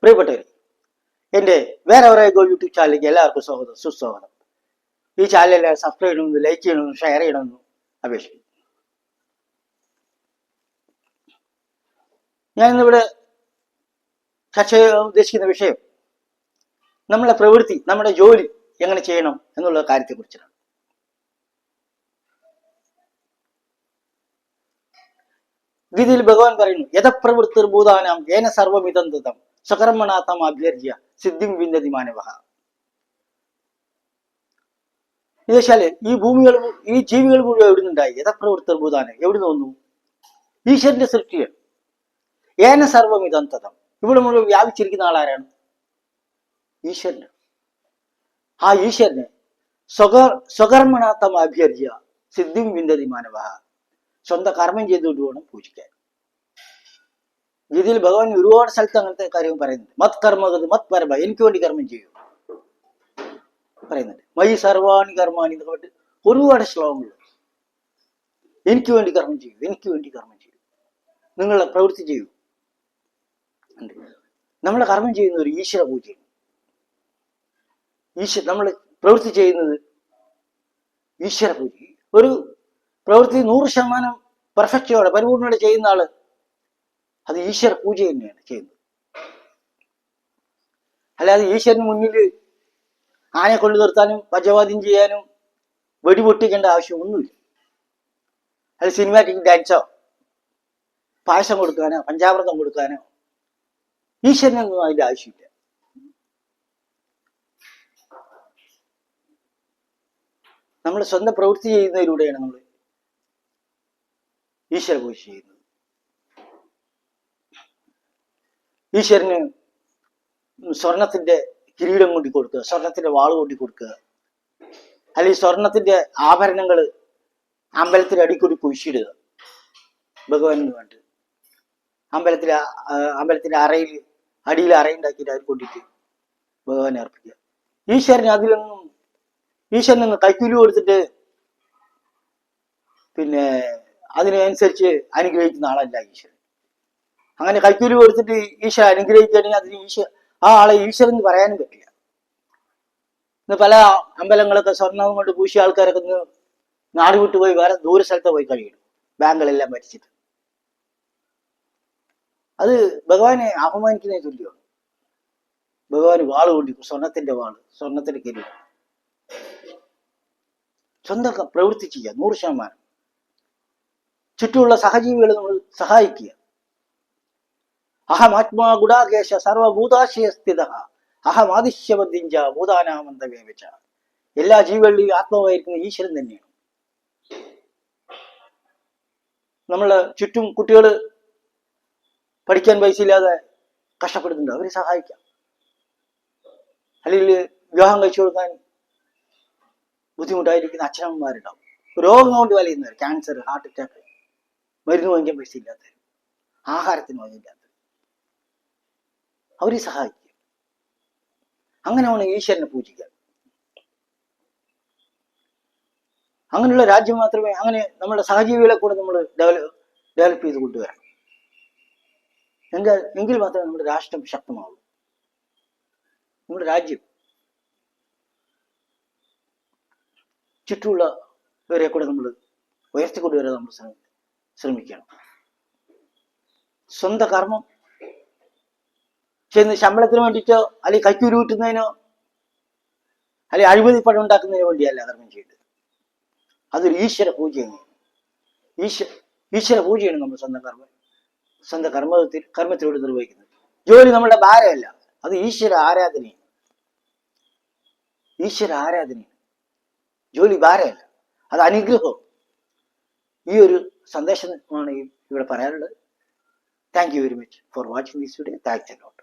പ്രിയപ്പെട്ടവർ, എൻ്റെ വേറെ ഒരു യൂട്യൂബ് ചാനലിലേക്ക് എല്ലാവർക്കും സ്വാഗതം, സുസ്വാഗതം. ഈ ചാനലിൽ സബ്സ്ക്രൈബ് ചെയ്യണമെന്ന്, ലൈക്ക് ചെയ്യണമെന്ന്, ഷെയർ ചെയ്യണമെന്ന് അപേക്ഷിക്കുന്നു. ഞാൻ ഇന്നിവിടെ ചർച്ച ചെയ്യാൻ ഉദ്ദേശിക്കുന്ന വിഷയം നമ്മളെ പ്രവൃത്തി, നമ്മുടെ ജോലി എങ്ങനെ ചെയ്യണം എന്നുള്ള കാര്യത്തെക്കുറിച്ചാണ്. ഗീതയിൽ ഭഗവാൻ പറയുന്നു, യഥപ്രവൃത്തിർഭൂതാനാം ഏന സർവമിതം തതം സ്വകർമ്മണാത്തം അഭ്യർജ്യ സിദ്ധിം വിന്ദതി മാനവഃ. എന്നുവെച്ചാല് ഈ ജീവികൾ മുഴുവൻ എവിടുന്നുണ്ടായി? യഥപ്രവൃത്തിർഭൂതാനം എവിടുന്ന് വന്നു? ഈശ്വരന്റെ സൃഷ്ടിയാണ്. ഏന സർവമിതം തതം, ഇവിടെ മുഴുവൻ വ്യാപിച്ചിരിക്കുന്ന ആളാരാണ്? ഈശ്വരന്. ആ ഈശ്വരനെ സ്വകർമ്മണാത്തം അഭ്യർജ്യ സിദ്ധിം വിന്ദതി മാനവഃ, സ്വന്തം കർമ്മം ചെയ്തുകൊണ്ട് വേണം പൂജിക്കാൻ. ഗീതയിൽ ഭഗവാൻ ഒരുപാട് സ്ഥലത്ത് അങ്ങനത്തെ കാര്യം പറയുന്നുണ്ട്. മത് കർമ്മഗത് മത് പരമ, എനിക്ക് വേണ്ടി കർമ്മം ചെയ്യൂ പറയുന്നുണ്ട്. മയി സർവാണി കർമാണി എന്നൊക്കെ പറഞ്ഞിട്ട് ഒരുപാട് ശ്ലോകങ്ങൾ. എനിക്ക് വേണ്ടി കർമ്മം ചെയ്യൂ, എനിക്ക് വേണ്ടി കർമ്മം ചെയ്യൂ, നിങ്ങളെ പ്രവൃത്തി ചെയ്യൂ. നമ്മളെ കർമ്മം ചെയ്യുന്ന ഒരു ഈശ്വര പൂജയാണ്. നമ്മൾ പ്രവൃത്തി ചെയ്യുന്നത് ഈശ്വര പൂജ. ഒരു പ്രവൃത്തി 100% പെർഫെക്റ്റോടെ പരിപൂർണ്ണയോടെ ചെയ്യുന്ന ആള് അത് ഈശ്വര പൂജ തന്നെയാണ് ചെയ്യുന്നത്. അല്ലാതെ ഈശ്വരന് മുന്നിൽ ആനയെ കൊണ്ടു നിർത്താനും വജവാദ്യം ചെയ്യാനും വെടിപൊട്ടിക്കേണ്ട ആവശ്യമൊന്നുമില്ല. അത് സിനിമാറ്റിക് ഡാൻസോ പായസം കൊടുക്കാനോ പഞ്ചാമൃതം കൊടുക്കാനോ ഈശ്വരനൊന്നും അതിന്റെ ആവശ്യമില്ല. നമ്മൾ സ്വന്തം പ്രവൃത്തി ചെയ്യുന്നതിലൂടെയാണ് നമ്മൾ ഈശ്വര പൂജ ചെയ്യുന്നത്. ഈശ്വരന് സ്വർണത്തിന്റെ കിരീടം കൊണ്ടി കൊടുക്കുക, സ്വർണത്തിന്റെ വാള് കൊണ്ടി കൊടുക്കുക, അല്ലെങ്കിൽ സ്വർണത്തിന്റെ ആഭരണങ്ങൾ അമ്പലത്തിന്റെ അടിക്കൂടി കുഴിച്ചിടുക ഭഗവാന് വേണ്ടി. അമ്പലത്തിന്റെ അറയിൽ അടിയിൽ അറയുണ്ടാക്കിയിട്ട് അതിൽ കൊണ്ടിട്ട് ഭഗവാനെ അർപ്പിക്കുക. ഈശ്വരനൊന്ന് കൈക്കൂലി കൊടുത്തിട്ട് പിന്നെ അതിനനുസരിച്ച് അനുഗ്രഹിക്കുന്ന ആളല്ല ഈശ്വരൻ. അങ്ങനെ കൈക്കൂലി കൊടുത്തിട്ട് ഈശ്വരൻ അനുഗ്രഹിക്കുകയാണെങ്കിൽ അതിന് ആ ആളെ ഈശ്വരൻ എന്ന് പറയാനും പറ്റില്ല. ഇന്ന് പല അമ്പലങ്ങളൊക്കെ സ്വർണം കൊണ്ട് പൂശിയ ആൾക്കാരൊക്കെ ഇന്ന് നാട് വിട്ടു പോയി വേറെ ദൂര സ്ഥലത്ത് പോയി കഴിയണം, ബാങ്കുകളെല്ലാം ഭരിച്ചിട്ട്. അത് ഭഗവാനെ അപമാനിക്കുന്നതിന് തുല്യമാണ്. ഭഗവാന് വാള് കൊണ്ടിരിക്കും, സ്വർണത്തിന്റെ വാള്, സ്വർണത്തിന്റെ കിരീടം. സ്വന്തം പ്രവൃത്തി ചെയ്യുക 100%. ചുറ്റുമുള്ള സഹജീവികളെ നമ്മൾ സഹായിക്കുക. അഹമാത്മാ ഗുഡാകേശ സർവഭൂതാശയ സ്ഥിത അഹമാദിശ്യവദ്യഞ്ച ഭൂതാനാമന്തവേവച്ച. എല്ലാ ജീവികളുടെയും ആത്മാവായിരിക്കുന്ന ഈശ്വരൻ തന്നെയാണ്. നമ്മളെ ചുറ്റും കുട്ടികൾ പഠിക്കാൻ പൈസ ഇല്ലാതെ കഷ്ടപ്പെടുന്നുണ്ട്, അവരെ സഹായിക്കാം. അല്ലെങ്കിൽ വിവാഹം കഴിച്ചു കൊടുക്കാൻ ബുദ്ധിമുട്ടായിരിക്കുന്ന അച്ഛനമ്മമാരുണ്ടാവും. രോഗം കൊണ്ട് വലയുന്നവർ, ക്യാൻസർ, ഹാർട്ട് അറ്റാക്ക്, മരുന്ന് വാങ്ങിക്കാൻ പൈസ ഇല്ലാത്തവർ, ആഹാരത്തിന് വാങ്ങിയില്ലാത്തവർ, അവരെ സഹായിക്കുക. അങ്ങനെയാണ് ഈശ്വരനെ പൂജിക്കുക. അങ്ങനെയുള്ള രാജ്യം മാത്രമേ, അങ്ങനെ നമ്മുടെ സഹജീവികളെ കൂടെ നമ്മൾ ഡെവലപ്പ് ചെയ്ത് കൊണ്ടുവരണം. എങ്കിൽ മാത്രമേ നമ്മുടെ രാഷ്ട്രം ശക്തമാവുള്ളൂ. നമ്മുടെ രാജ്യം ചുറ്റുമുള്ളവരെ കൂടെ നമ്മൾ ഉയർത്തിക്കൊണ്ടുവരാൻ നമ്മൾ ശ്രമിക്കണം. സ്വന്തം കർമ്മം ചെയ്യുന്ന ശമ്പളത്തിന് വേണ്ടിയിട്ടോ അല്ലെങ്കിൽ കൈക്കൂലി കിട്ടുന്നതിനോ അല്ലെങ്കിൽ അഴിമതി പണം ഉണ്ടാക്കുന്നതിനോ വേണ്ടിയല്ല കർമ്മം ചെയ്തത്. അതൊരു ഈശ്വര പൂജയാണ്. ഈശ്വര പൂജയാണ് നമ്മൾ സ്വന്തം കർമ്മത്തിലൂടെ നിർവഹിക്കുന്നത്. ജോലി നമ്മുടെ ഭാരമല്ല, അത് ഈശ്വര ആരാധനയാണ്. ജോലി ഭാരമല്ല, അത് അനുഗ്രഹം. ഈ ഒരു സന്ദേശമാണ് ഇവിടെ പറയാനുള്ളത്. Thank you very much for watching this video. Thanks a lot.